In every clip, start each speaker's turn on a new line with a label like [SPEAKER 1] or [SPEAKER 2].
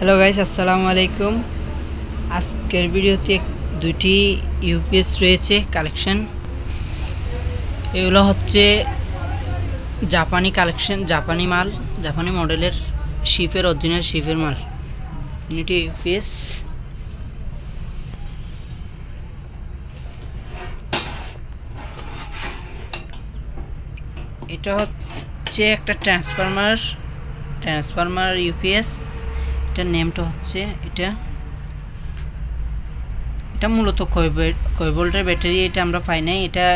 [SPEAKER 1] Hello guys, আসসালামু আলাইকুম। আজকের ভিডিওতে দুইটি ইউপিএস রয়েছে কালেকশন। এগুলো হচ্ছে জাপানি কালেকশন, জাপানি মাল, জাপানি মডেলের শিপের অরিজিনাল শিপের মাল। Unity UPS. এটা হচ্ছে একটা ট্রান্সফরমার ইউপিএস। এটার নেমটা হচ্ছে এটা মূলত কয় ভোল্টের ব্যাটারি। এটা আমরা পাই নাই। এটা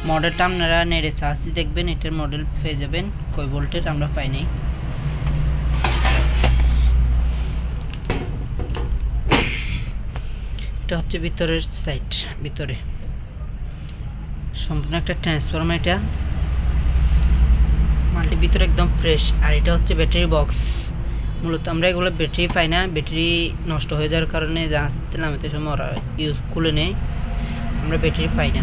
[SPEAKER 1] মডেলটা আপনারা নেড়ে চার্জ দিয়ে দেখবেন, এটার মডেল পেয়ে যাবেন। কয় ভোল্টের আমরা পাই নাই। এটা হচ্ছে ভিতরের সাইড, ভিতরে সম্পূর্ণ একটা ট্রান্সফরমার। এটা মালটি ভিতরে একদম ফ্রেশ। আর এটা হচ্ছে ব্যাটারি বক্স। মূলত আমরা এগুলো ব্যাটারি পাই না, ব্যাটারি নষ্ট হয়ে যাওয়ার কারণে জাহাজ থেকে নামাতে সময় ওরা ইউজ খুলে নেই, আমরা ব্যাটারি পাই না।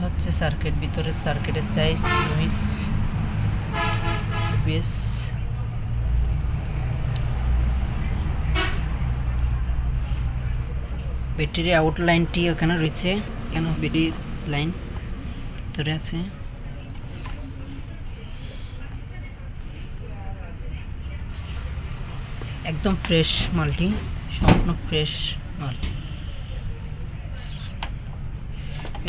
[SPEAKER 1] হচ্ছে সার্কিট, ভিতরে সার্কিটের size, switch, base. Battery out লাইনটি ওখানে রয়েছে, এখানে ব্যাটারি লাইন ধরে আছে। একদম ফ্রেশ মালটি, সম্পূর্ণ ফ্রেশ মাল।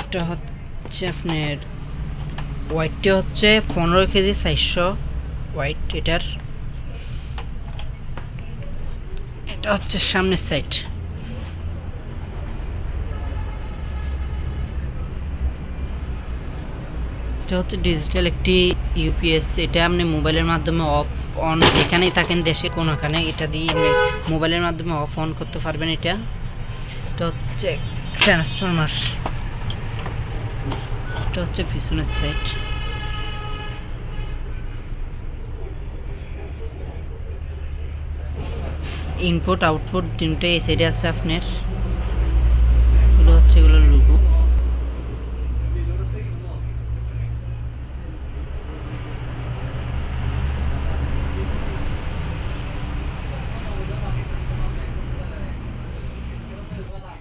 [SPEAKER 1] এটা হচ্ছে আপনার ওয়াইটটা হচ্ছে 15 কেজি 400 ওয়াইট এটার। এটা হচ্ছে সামনের সাইড। এটা হচ্ছে ডিজিটাল একটি ইউপিএস। এটা আপনি মোবাইলের মাধ্যমে অফ অন যেখানেই থাকেন দেশে কোনোখানে, এটা দিয়ে আপনি মোবাইলের মাধ্যমে অফ অন করতে পারবেন। এটা হচ্ছে ট্রান্সফরমার। এটা হচ্ছে পিছনের সাইড। ইনপুট আউটপুট তিনটে এই সাইডে আছে আপনার। এগুলো হচ্ছে এগুলোর লোগো।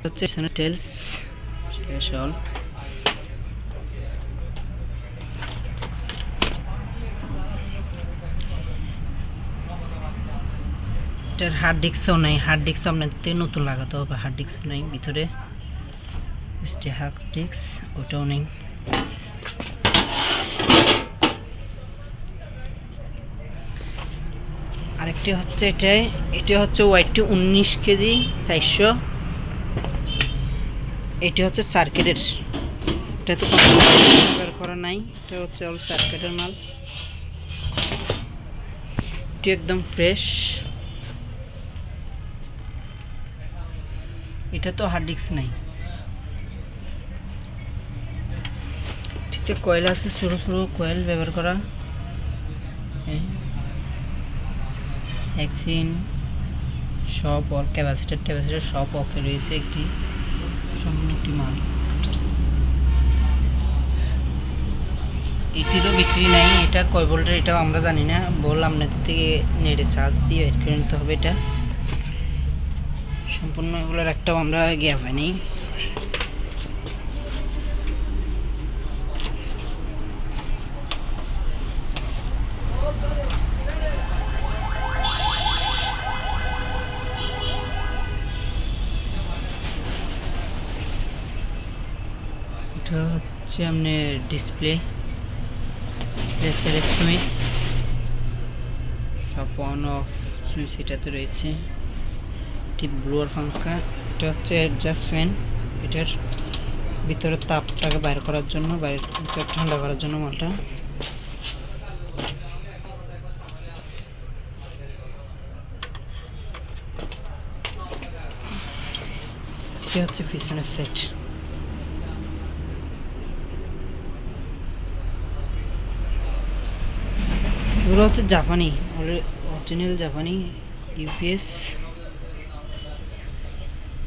[SPEAKER 1] হচ্ছে টেলস স্পেশাল। এটার হার্ড ডিস্কও নাই, হার্ড ডিস্ক আপনাদের নতুন লাগাতে হবে। হার্ড ডিস্ক নেই ভিতরে, হার্ড ডিস্ক ওটাও নেই। আরেকটি হচ্ছে এটা হচ্ছে ওয়াইটটি 19 কেজি 400। এটি হচ্ছে সার্কিটের, এটা তো ব্যবহার করা নাই, এটা হচ্ছে অল সার্কিটের মাল। এটি একদম ফ্রেশ। এটা তো হার্ড ডিস্ক নাই। এটিতে কয়েল আছে, ছোটো ছোটো কয়েল ব্যবহার করা। ভ্যাকসিন সব অল, ক্যাপাসিটার সব ওকে রয়েছে। একটি সম্পূর্ণ একটি মাল। এটিরও বিক্রি নাই। এটা কয় ভোল্টের এটাও আমরা জানি না, বল আপনাদের থেকে নেটে চার্জ দিয়ে বের করে নিতে হবে। এটা সম্পূর্ণ এগুলোর একটাও আমরা গিয়ে পাইনি। এটা হচ্ছে আপনার ডিসপ্লে সুইচ, সব অন অফ সুইচ এটাতে রয়েছে। এটি ব্লোয়ার পাঙ্খা। এটা হচ্ছে অ্যাডজাস্ট ফ্যান। এটার ভিতরে তাপটাকে বাইর করার জন্য, বাইরে ঠান্ডা করার জন্য মালটা। এটা হচ্ছে পিছনের সেট। এগুলো হচ্ছে জাপানি, অরিজিনাল জাপানি ইউপিএস।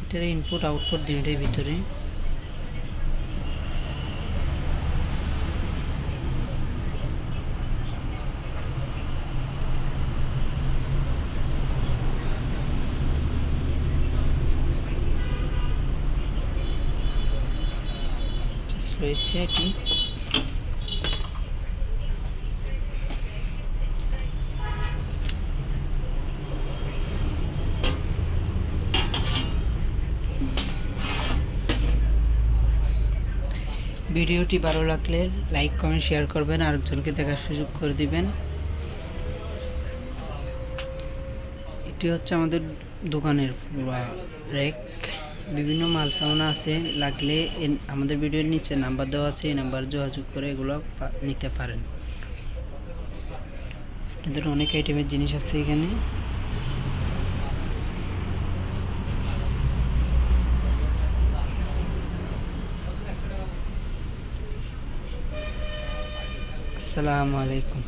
[SPEAKER 1] এটার ইনপুট আউটপুট দুইটাই ভিতরে। রয়েছে এটি। ভিডিওটি ভালো লাগলে লাইক কমেন্ট শেয়ার করবেন, আরেকজনকে দেখার সুযোগ করে দিবেন। এটি হচ্ছে আমাদের দোকানের পুরা রেক, বিভিন্ন মাল সামানা আছে। লাগলে আমাদের ভিডিওর নিচে নাম্বার দেওয়া আছে, এই নাম্বার যোগাযোগ করে এগুলো নিতে পারেন। আপনাদের অনেক আইটেমের জিনিস আছে এখানে। আসসালামু আলাইকুম।